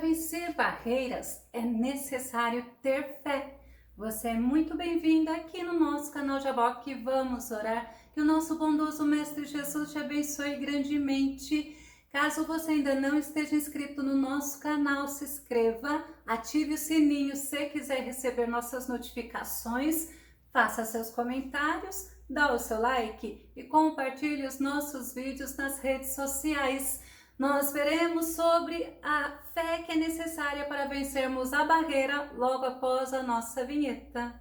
vencer barreiras é necessário ter fé. Você é muito bem-vindo aqui no nosso canal Jaboque. Vamos orar. Que o nosso bondoso Mestre Jesus te abençoe grandemente. Caso você ainda não esteja inscrito no nosso canal, se inscreva, ative o sininho se quiser receber nossas notificações, faça seus comentários, dá o seu like e compartilhe os nossos vídeos nas redes sociais. Nós veremos sobre a fé que é necessária para vencermos a barreira logo após a nossa vinheta.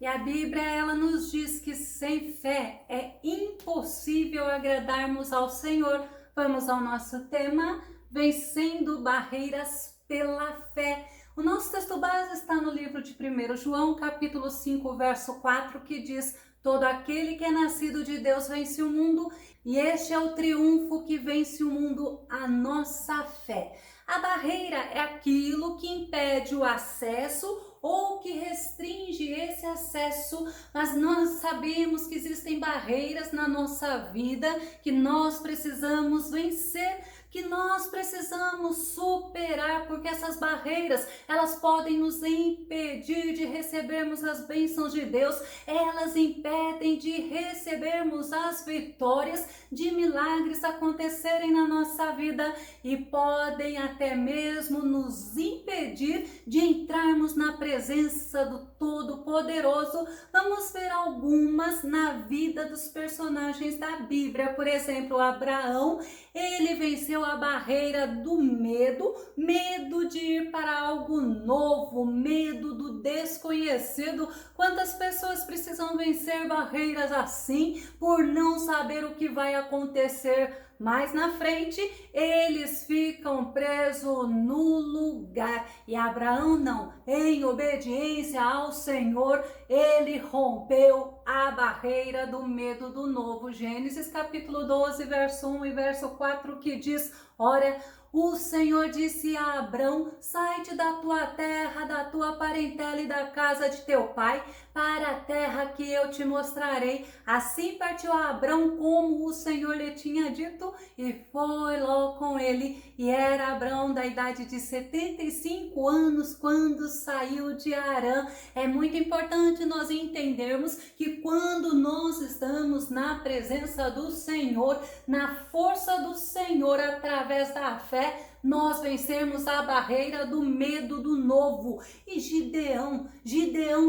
E a Bíblia, ela nos diz que sem fé é impossível agradarmos ao Senhor. Vamos ao nosso tema, vencendo barreiras pela fé. O nosso texto base está no livro de 1 João, capítulo 5, verso 4, que diz: todo aquele que é nascido de Deus vence o mundo, e este é o triunfo que vence o mundo, a nossa fé. A barreira é aquilo que impede o acesso ou que restringe esse acesso, mas nós sabemos que existem barreiras na nossa vida que nós precisamos vencer, que nós precisamos superar, porque essas barreiras, elas podem nos impedir de recebermos as bênçãos de Deus, elas impedem de recebermos as vitórias, de milagres acontecerem na nossa vida e podem até mesmo nos impedir de entrarmos na presença do Todo-Poderoso. Vamos ver algumas na vida dos personagens da Bíblia. Por exemplo, Abraão, ele venceu a barreira do medo, medo de ir para algo novo, medo do desconhecido. Quantas pessoas precisam vencer barreiras assim por não saber o que vai acontecer mais na frente? Eles ficam presos no lugar. E Abraão não, em obediência ao Senhor, ele rompeu a barreira do medo do novo. Gênesis capítulo 12, verso 1 e verso 4, que diz: ora, o Senhor disse a Abrão: sai-te da tua terra, da tua parentela e da casa de teu pai, para a terra que eu te mostrarei. Assim partiu Abrão como o Senhor lhe tinha dito, e foi logo com ele. E era Abrão da idade de 75 anos quando saiu de Harã. É muito importante nós entendermos que quando nós estamos na presença do Senhor, na força do Senhor, através da fé, nós vencemos a barreira do medo do novo. E Gideão,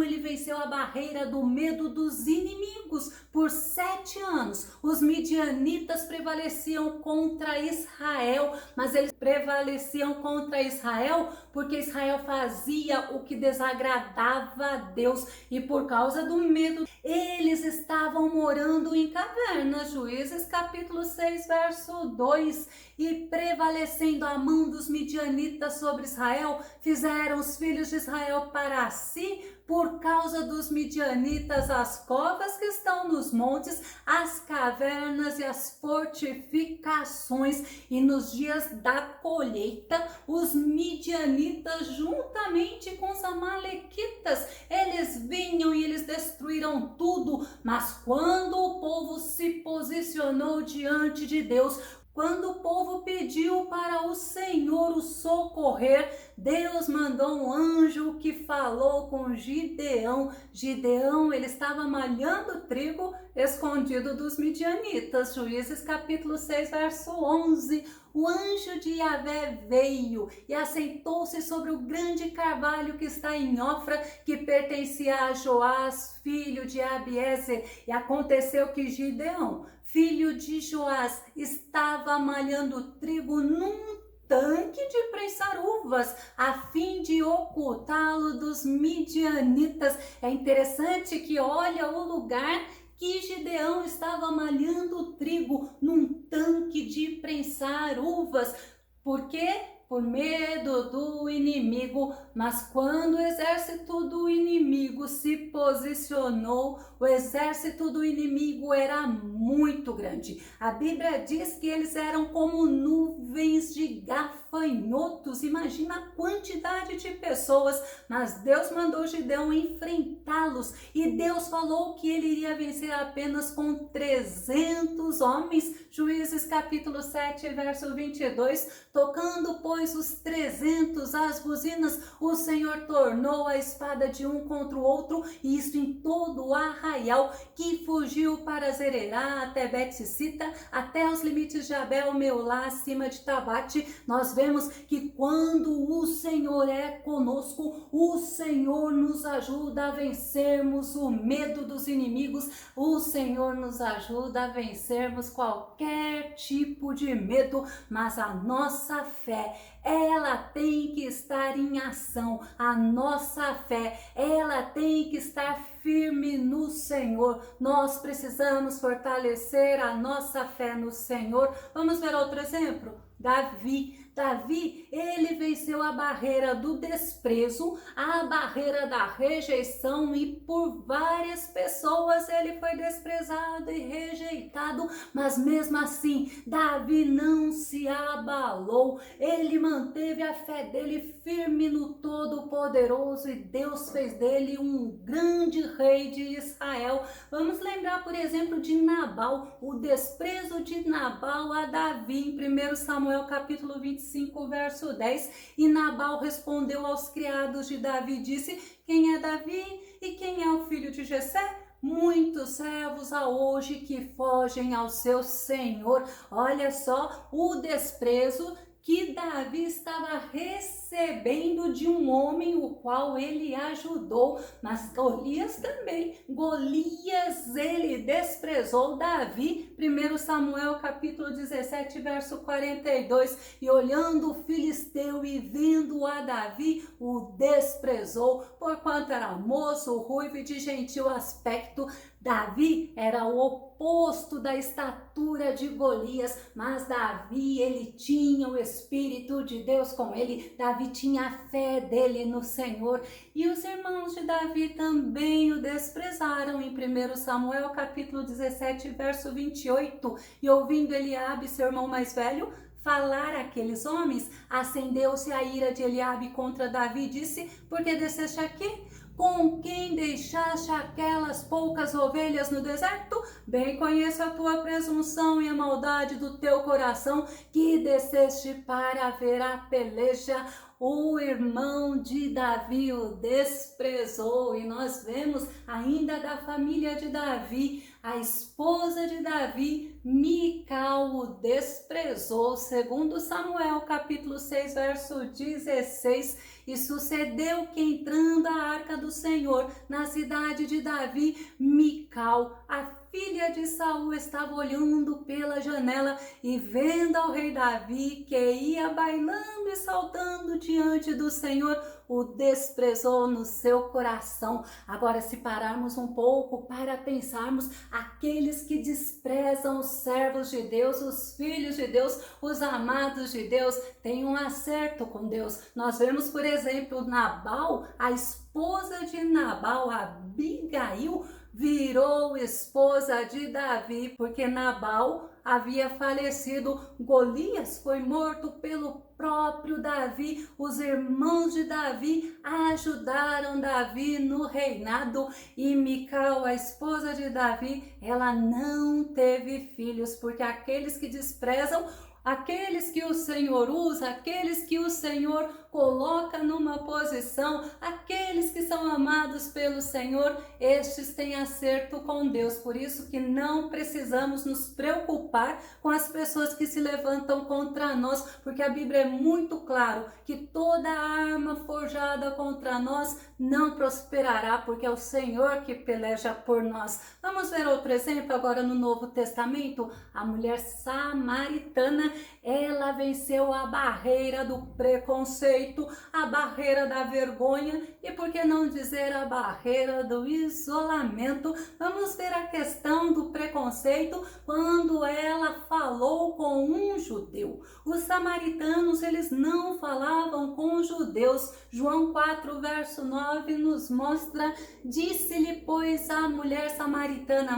ele venceu a barreira do medo dos inimigos. Por 7 anos, os midianitas prevaleciam contra Israel, mas eles prevaleciam contra Israel porque Israel fazia o que desagradava a Deus, e por causa do medo, eles estavam morando em cavernas. Juízes capítulo 6, verso 2, e prevalecendo a mão dos midianitas sobre Israel, fizeram os filhos de Israel para si, por causa dos midianitas, as covas que estão nos montes, as cavernas e as fortificações. E nos dias da colheita, os midianitas, juntamente com os amalequitas, eles vinham e eles destruíram tudo. Mas quando o povo se posicionou diante de Deus, quando o povo pediu para o Senhor o socorrer, Deus mandou um anjo que falou com Gideão. Gideão, ele estava malhando trigo escondido dos midianitas. Juízes capítulo 6, verso 11. O anjo de Yahvé veio e assentou-se sobre o grande carvalho que está em Ofra, que pertencia a Joás, filho de Abiezer. E aconteceu que Gideão, filho de Joás, estava malhando trigo num tanque de prensar uvas, a fim de ocultá-lo dos midianitas. É interessante que olha o lugar que Gideão estava malhando trigo, num tanque de prensar uvas. Por quê? Por medo do inimigo. Mas quando o exército do inimigo inimigo se posicionou, o exército do inimigo era muito grande. A Bíblia diz que eles eram como nuvens de gafanhotos. Imagina a quantidade de pessoas, mas Deus mandou Gideão enfrentá-los e Deus falou que ele iria vencer apenas com 300 homens. Juízes capítulo 7, verso 22, tocando, pois, os 300 as buzinas, o Senhor tornou a espada de um contra o outro, e isto em todo o arraial, que fugiu para Zererá, até Bet-Sita, até os limites de Abel, Meolá, acima de Tabate. Nós vemos que quando o Senhor é conosco, o Senhor nos ajuda a vencermos o medo dos inimigos, o Senhor nos ajuda a vencermos qualquer tipo de medo, mas a nossa fé, ela tem que estar em ação. A nossa fé, ela tem que estar firme no Senhor. Nós precisamos fortalecer a nossa fé no Senhor. Vamos ver outro exemplo? Davi, ele venceu a barreira do desprezo, a barreira da rejeição, e por várias pessoas ele foi desprezado e rejeitado, mas mesmo assim, Davi não se abalou, ele manteve a fé dele firme no Todo-Poderoso e Deus fez dele um grande rei de Israel. Vamos lembrar, por exemplo, de Nabal, o desprezo de Nabal a Davi, em 1 Samuel capítulo 25, verso 10, e Nabal respondeu aos criados de Davi, disse: quem é Davi e quem é o filho de Jessé? Muitos servos há hoje que fogem ao seu senhor. Olha só o desprezo que Davi estava recebendo de um homem o qual ele ajudou, mas Golias também. Golias, ele desprezou Davi. 1 Samuel capítulo 17, verso 42, e olhando o filisteu e vendo a Davi, o desprezou, porquanto era moço, ruivo e de gentil aspecto. Davi era o oposto da estatura de Golias, mas Davi, ele tinha o Espírito de Deus com ele. Davi tinha a fé dele no Senhor, e os irmãos de Davi também o desprezaram. Em 1 Samuel capítulo 17, verso 28, e ouvindo Eliabe, seu irmão mais velho, falar aqueles homens, acendeu-se a ira de Eliabe contra Davi e disse: por que desceste aqui? Com quem deixaste aquelas poucas ovelhas no deserto? Bem conheço a tua presunção e a maldade do teu coração, que desceste para ver a peleja. O irmão de Davi o desprezou, e nós vemos ainda da família de Davi, a esposa de Davi, Mical, o desprezou. Segundo Samuel capítulo 6, verso 16, e sucedeu que entrando a arca do Senhor na cidade de Davi, Mical, a filha de Saul, estava olhando pela janela e vendo ao rei Davi, que ia bailando e saltando diante do Senhor, o desprezou no seu coração. Agora, se pararmos um pouco para pensarmos, aqueles que desprezam os servos de Deus, os filhos de Deus, os amados de Deus, têm um acerto com Deus. Nós vemos, por exemplo, Nabal, a esposa de Nabal, Abigail, virou esposa de Davi, porque Nabal havia falecido. Golias foi morto pelo próprio Davi. Os irmãos de Davi ajudaram Davi no reinado, e Mical, a esposa de Davi, ela não teve filhos, porque aqueles que desprezam, aqueles que o Senhor usa, aqueles que o Senhor coloca numa posição, aqueles que são amados pelo Senhor, estes têm acerto com Deus. Por isso que não precisamos nos preocupar com as pessoas que se levantam contra nós, porque a Bíblia é muito claro que toda arma forjada contra nós não prosperará, porque é o Senhor que peleja por nós. Vamos ver outro exemplo agora no Novo Testamento. A mulher samaritana, ela venceu a barreira do preconceito preconceito, a barreira da vergonha e, por que não dizer, a barreira do isolamento. Vamos ver a questão do preconceito quando ela falou com um judeu. Os samaritanos, eles não falavam com os judeus. João 4, verso 9 nos mostra: disse-lhe, pois, a mulher samaritana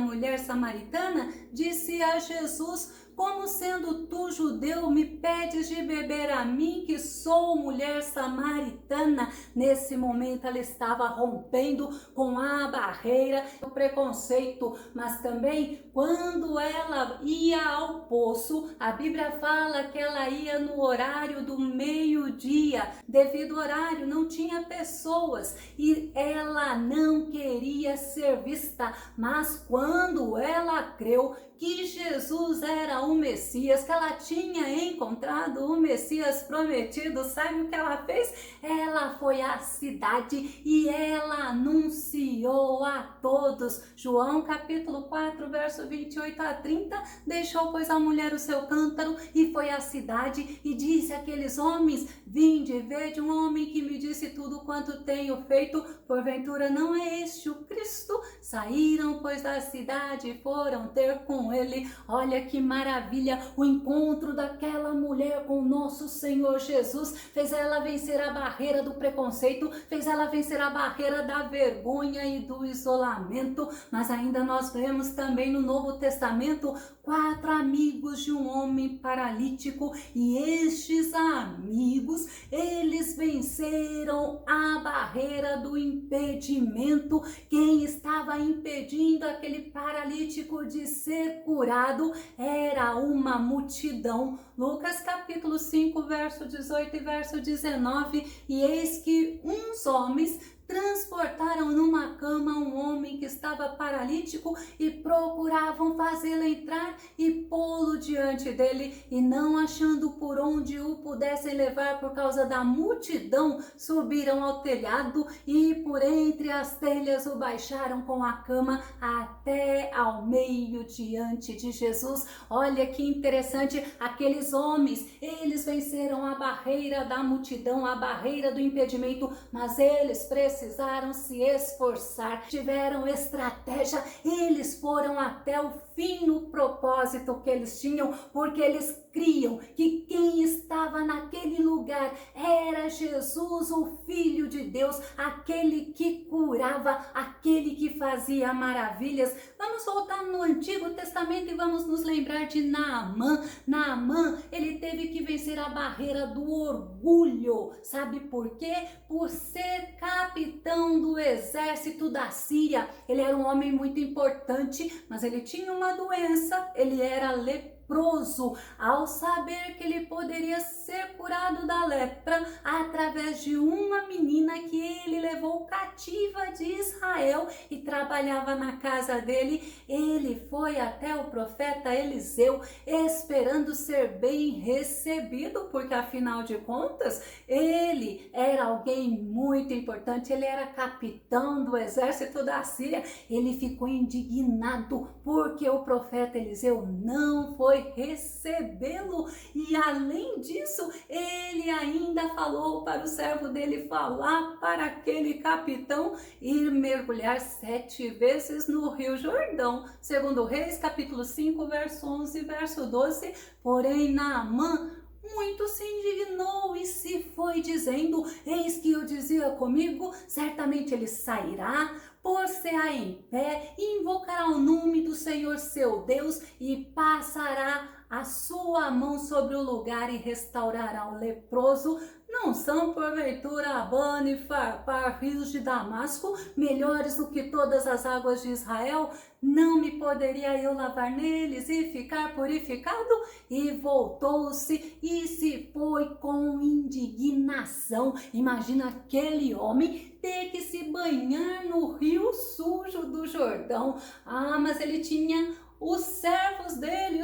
disse a Jesus: como sendo tu judeu, me pedes de beber a mim, que sou mulher samaritana? Nesse momento ela estava rompendo com a barreira do preconceito, mas também quando ela ia ao poço, a Bíblia fala que ela ia no horário do meio-dia. Devido ao horário, não tinha pessoas e ela não queria ser vista, mas quando ela creu que Jesus era o Messias, que ela tinha encontrado o Messias prometido, sabe o que ela fez? Ela foi à cidade e ela anunciou a todos. João capítulo 4, verso 28 a 30, deixou, pois, a mulher o seu cântaro e foi à cidade e disse àqueles homens: vinde, vede um homem que me disse tudo quanto tenho feito, porventura não é este o Cristo? Saíram, pois, da cidade e foram ter com ele. Olha que maravilha, o encontro daquela mulher com o nosso Senhor Jesus fez ela vencer a barreira do preconceito, fez ela vencer a barreira da vergonha e do isolamento. Mas ainda nós vemos também no Novo Testamento 4 amigos de um homem paralítico, e estes amigos, eles venceram a barreira do impedimento. Quem estava impedindo aquele paralítico de ser curado era uma multidão. Lucas capítulo 5, verso 18 e verso 19, e eis que uns homens transportaram numa cama um homem que estava paralítico e procuravam fazê-lo entrar e pô-lo diante dele, e não achando por onde o pudessem levar por causa da multidão, subiram ao telhado e por entre as telhas o baixaram com a cama até ao meio diante de Jesus. Olha que interessante, aqueles homens, eles venceram a barreira da multidão, a barreira do impedimento, mas eles precisaram se esforçar, tiveram estratégia, eles foram até o fim no propósito que eles tinham, porque eles criam que quem estava naquele lugar era Jesus, o Filho de Deus, aquele que curava, aquele que fazia maravilhas. Vamos voltar no Antigo Testamento e vamos nos lembrar de Naamã. Naamã, ele teve que vencer a barreira do orgulho. Sabe por quê? Por ser capitão do exército da Síria. Ele era um homem muito importante, mas ele tinha uma doença, ele era leproso. Ao saber que ele poderia ser curado da lepra através de uma menina que ele levou cativa de Israel e trabalhava na casa dele, ele foi até o profeta Eliseu esperando ser bem recebido, porque afinal de contas ele era alguém muito importante, ele era capitão do exército da Síria. Ele ficou indignado porque o profeta Eliseu não foi recebê-lo, e além disso ele ainda falou para o servo dele falar para aquele capitão ir mergulhar 7 vezes no Rio Jordão. Segundo Reis capítulo 5, verso 11 e verso 12. Porém Naamã muito se indignou e se foi dizendo: eis que eu dizia comigo, certamente ele sairá, pôr-se-á em pé e invocará o nome do Senhor seu Deus e passará a sua mão sobre o lugar e restaurará o leproso. Não são porventura Abana e Farpar, rios de Damasco, melhores do que todas as águas de Israel? Não me poderia eu lavar neles e ficar purificado? E voltou-se e se foi com indignação. Imagina aquele homem ter que se banhar no rio sujo do Jordão. Mas ele tinha os servos dele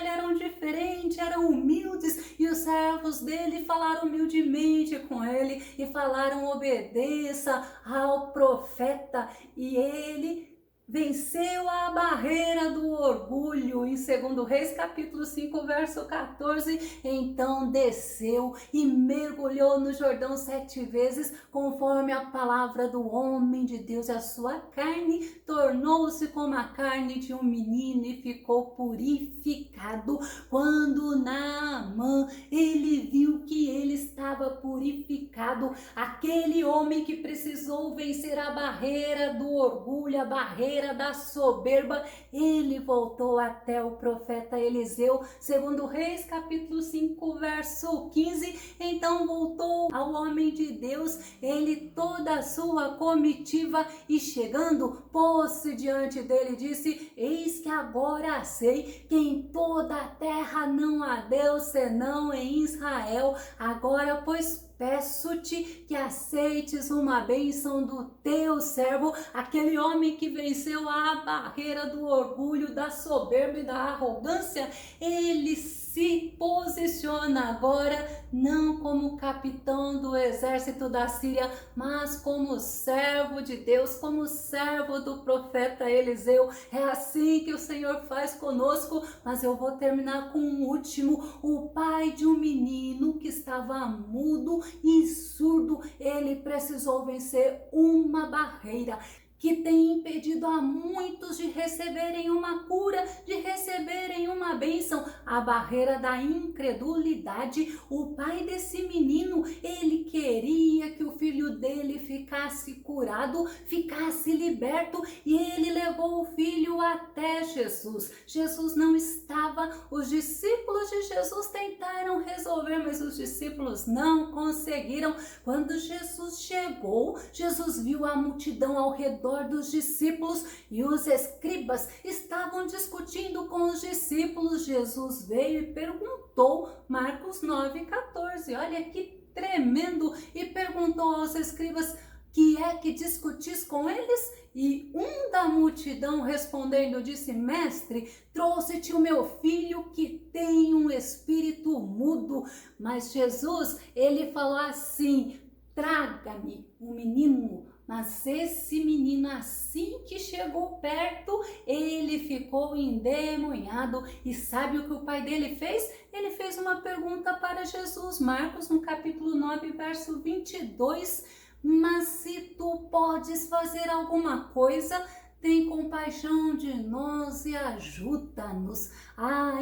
eram diferentes, eram humildes, e os servos dele falaram humildemente com ele e falaram: obedeça ao profeta. E ele venceu a barreira do orgulho. Em 2 Reis, capítulo 5, verso 14, então desceu e mergulhou no Jordão 7 vezes, conforme a palavra do homem de Deus, e a sua carne tornou-se como a carne de um menino e ficou purificado. Quando Naamã, ele viu que ele estava purificado, aquele homem que precisou vencer a barreira do orgulho, a barreira da soberba, ele voltou até o profeta Eliseu. 2 Reis, capítulo 5, verso 15, então voltou ao homem de Deus, ele toda a sua comitiva, e chegando, pôs-se diante dele e disse: eis que agora sei que em toda a terra não há Deus senão em Israel. Agora, pois, peço-te que aceites uma bênção do teu servo. Aquele homem que venceu a barreira do orgulho, da soberba e da arrogância, ele se posiciona agora não como capitão do exército da Síria, mas como servo de Deus, como servo do profeta Eliseu. É assim que o Senhor faz conosco. Mas eu vou terminar com um último. O pai de um menino que estava mudo e surdo, ele precisou vencer uma barreira que tem impedido a muitos de receberem uma cura, de receberem uma bênção, a barreira da incredulidade. O pai desse menino, ele queria que o filho dele ficasse curado, ficasse liberto, e ele levou o filho até Jesus. Jesus não estava, os discípulos de Jesus tentaram resolver, mas os discípulos não conseguiram. Quando Jesus chegou, Jesus viu a multidão ao redor dos discípulos e os escribas estavam discutindo com os discípulos. Jesus veio e perguntou, Marcos 9,14, olha que tremendo, e perguntou aos escribas: que é que discutis com eles? E um da multidão respondendo disse: mestre, trouxe-te o meu filho que tem um espírito mudo. Mas Jesus, ele falou assim: traga-me o menino. Mas esse menino, assim que chegou perto, ele ficou endemoniado. E sabe o que o pai dele fez? Ele fez uma pergunta para Jesus. Marcos, no capítulo 9, verso 22. Mas se tu podes fazer alguma coisa, tem compaixão de nós e ajuda-nos.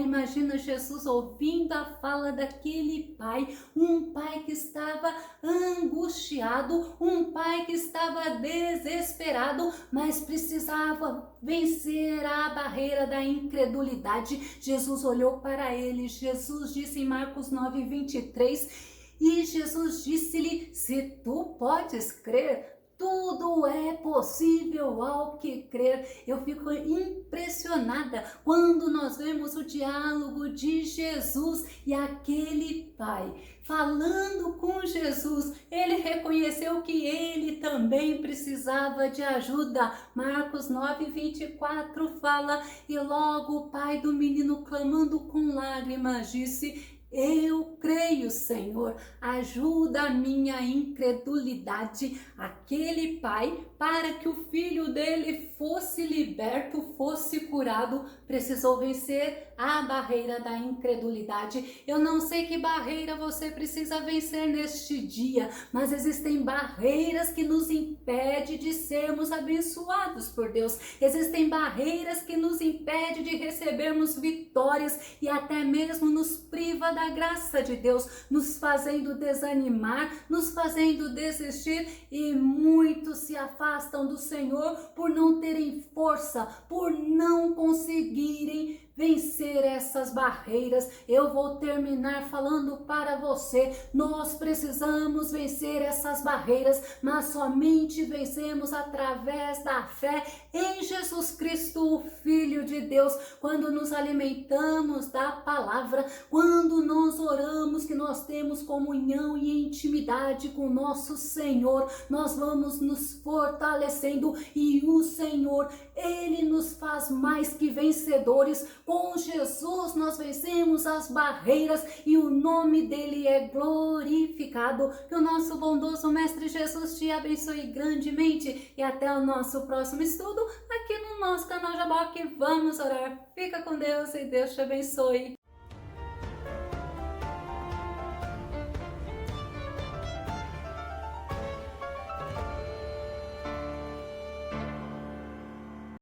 Imagina Jesus ouvindo a fala daquele pai, um pai que estava angustiado, um pai que estava desesperado, mas precisava vencer a barreira da incredulidade. Jesus olhou para ele, Jesus disse em Marcos 9, 23, e Jesus disse-lhe: se tu podes crer, tudo é possível ao que crer. Eu fico impressionada quando nós vemos o diálogo de Jesus e aquele pai falando com Jesus. Ele reconheceu que ele também precisava de ajuda. Marcos 9, 24 fala: e logo o pai do menino, clamando com lágrimas, disse: eu creio, Senhor, ajuda a minha incredulidade. Aquele pai, para que o filho dele fosse liberto, fosse curado, precisou vencer a barreira da incredulidade. Eu não sei que barreira você precisa vencer neste dia, mas existem barreiras que nos impedem de sermos abençoados por Deus. Existem barreiras que nos impedem de recebermos vitórias e até mesmo nos priva da graça de Deus, nos fazendo desanimar, nos fazendo desistir, e muitos se afastam do Senhor por não terem força, por não conseguirem vencer essas barreiras. Eu vou terminar falando para você: nós precisamos vencer essas barreiras, mas somente vencemos através da fé em Jesus Cristo, o Filho de Deus. Quando nos alimentamos da palavra, quando nós oramos, que nós temos comunhão e intimidade com nosso Senhor, nós vamos nos fortalecendo, e o Senhor, Ele nos faz mais que vencedores. Com Jesus nós vencemos as barreiras e o nome dele é glorificado. Que o nosso bondoso Mestre Jesus te abençoe grandemente, e até o nosso próximo estudo aqui no no nosso canal Jaboque. Vamos orar. Fica com Deus e Deus te abençoe.